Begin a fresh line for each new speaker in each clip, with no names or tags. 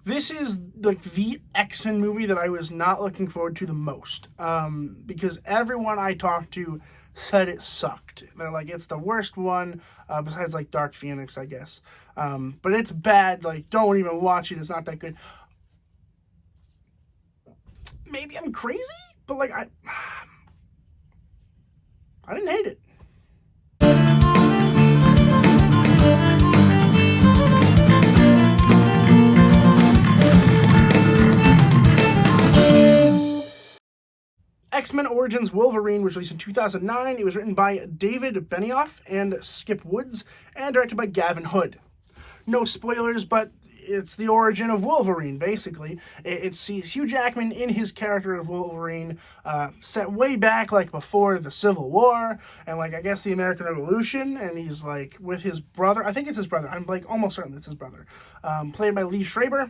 This is like the X-Men movie that I was not looking forward to the most, because everyone I talked to said it sucked. They're like, it's the worst one, besides like Dark Phoenix, I guess. But it's bad. Like, don't even watch it. It's not that good. Maybe I'm crazy, but like I didn't hate it. X-Men Origins Wolverine was released in 2009. It was written by David Benioff and Skip Woods and directed by Gavin Hood. No spoilers, but it's the origin of Wolverine, basically. It sees Hugh Jackman in his character of Wolverine, set way back, like, before the Civil War, and, like, I guess the American Revolution, and he's, like, with his brother. I think it's his brother. I'm, like, almost certain it's his brother. Played by Lee Schreiber.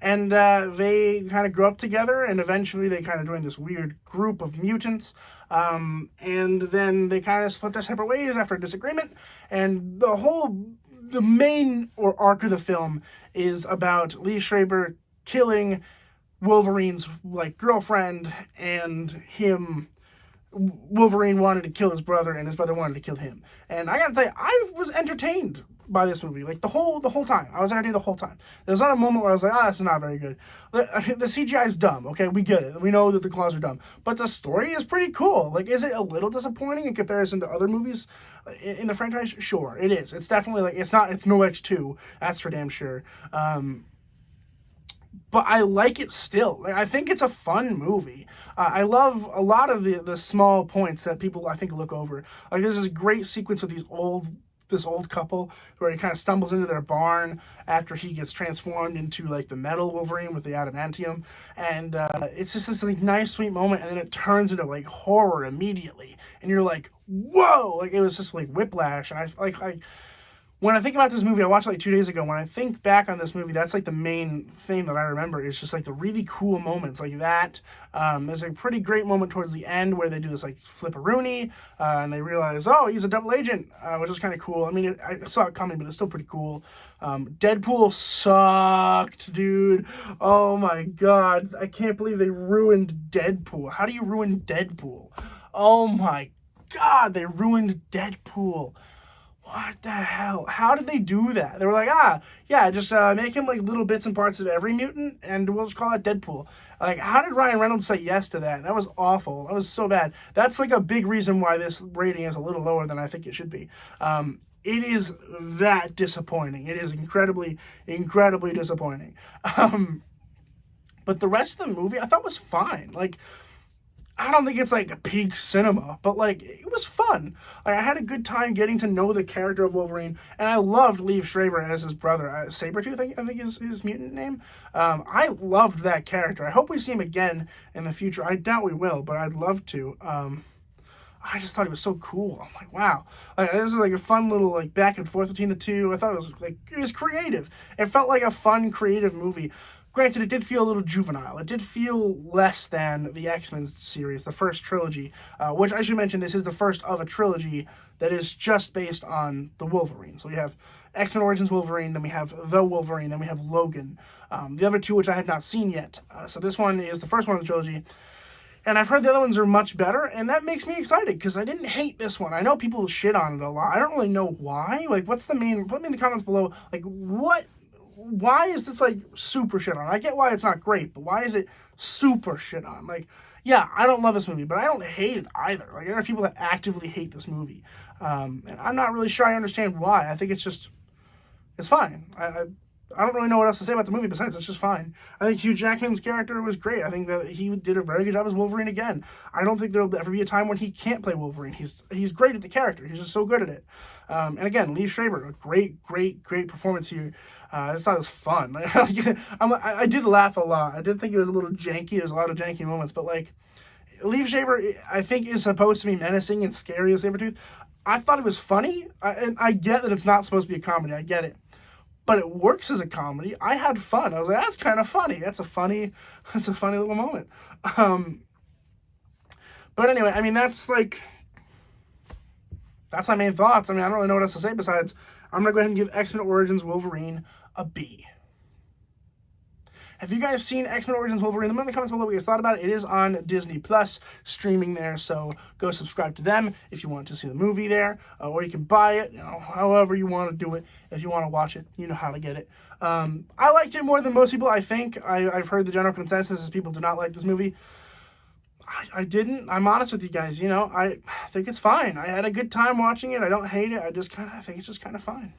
And they kind of grew up together, and eventually they kind of joined this weird group of mutants. And then they kind of split their separate ways after a disagreement. And the main arc of the film is about Lee Schreiber killing Wolverine's like girlfriend, and him. Wolverine wanted to kill his brother, and his brother wanted to kill him. And I gotta tell you, I was entertained by this movie, like the whole time. I was entertained the whole time. There was not a moment where I was like, this is not very good. The CGI is dumb, okay? We get it. We know that the claws are dumb. But the story is pretty cool. Like, is it a little disappointing in comparison to other movies in the franchise? Sure, it is. It's definitely, like, it's no X2. That's for damn sure. But I like it still. Like, I think it's a fun movie. I love a lot of the small points that people, I think, look over. Like, there's this great sequence with this old couple where he kind of stumbles into their barn after he gets transformed into, like, the metal Wolverine with the adamantium. And it's just this, like, nice, sweet moment, and then it turns into, like, horror immediately. And you're like, whoa! Like, it was just, like, whiplash. And when I think about this movie, I watched it like 2 days ago. When I think back on this movie, that's like the main thing that I remember. Is just like the really cool moments like that. There's a pretty great moment towards the end where they do this like flipperoonie, and they realize, oh, he's a double agent, which is kind of cool. I mean, I saw it coming, but it's still pretty cool. Deadpool sucked, dude. Oh my god, I can't believe they ruined Deadpool. How do you ruin Deadpool? Oh my god, they ruined Deadpool. What the hell? How did they do that? They were like, yeah, just make him like little bits and parts of every mutant, and we'll just call it Deadpool. Like, how did Ryan Reynolds say yes to that? That was awful. That was so bad. That's like a big reason why this rating is a little lower than I think it should be. It is that disappointing. It is incredibly, incredibly disappointing. But the rest of the movie I thought was fine. Like, I don't think it's like a peak cinema, but like it was fun. Like, I had a good time getting to know the character of Wolverine, and I loved Lee Schreiber as his brother. Sabretooth, I think is his mutant name. I loved that character. I hope we see him again in the future. I doubt we will, but I'd love to. I just thought he was so cool. I'm like, wow. Like, this is like a fun little like back and forth between the two. I thought it was creative. It felt like a fun, creative movie. Granted, it did feel a little juvenile. It did feel less than the X-Men series, the first trilogy, which I should mention, this is the first of a trilogy that is just based on the Wolverine. So we have X-Men Origins Wolverine, then we have The Wolverine, then we have Logan. The other two, which I had not seen yet. So this one is the first one of the trilogy. And I've heard the other ones are much better, and that makes me excited, because I didn't hate this one. I know people shit on it a lot. I don't really know why. Like, what's the main... Put me in the comments below. Like, why is this, like, super shit on? I get why it's not great, but why is it super shit on? Like, yeah, I don't love this movie, but I don't hate it either. Like, there are people that actively hate this movie. And I'm not really sure I understand why. I think it's just... It's fine. I don't really know what else to say about the movie besides it's just fine. I think Hugh Jackman's character was great. I think that he did a very good job as Wolverine again. I don't think there'll ever be a time when he can't play Wolverine. He's great at the character. He's just so good at it. And again, Lee Schreiber, a great performance here. I just thought it was fun. I did laugh a lot. I did think it was a little janky. There's a lot of janky moments, but like, Lee Schreiber, I think, is supposed to be menacing and scary as Sabretooth. I thought it was funny. I get that it's not supposed to be a comedy. I get it. But it works as a comedy. I had fun. I was like, that's kind of funny. That's a funny little moment. But anyway, I mean, that's my main thoughts. I mean, I don't really know what else to say besides I'm going to go ahead and give X-Men Origins Wolverine a B. Have you guys seen X-Men Origins Wolverine? Let me know in the comments below what you guys thought about it. It is on Disney Plus, streaming there, so go subscribe to them if you want to see the movie there, or you can buy it, however you want to do it. If you want to watch it, you know how to get it. I liked it more than most people, I think. I've heard the general consensus is people do not like this movie. I didn't. I'm honest with you guys. I think it's fine. I had a good time watching it. I don't hate it. I think it's just kind of fine.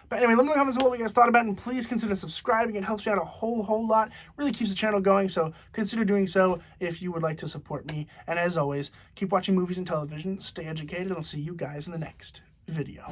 But anyway, let me know in the comments below what you guys thought about it, and please consider subscribing. It helps me out a whole lot. Really keeps the channel going, so consider doing so if you would like to support me. And as always, keep watching movies and television, stay educated, and I'll see you guys in the next video.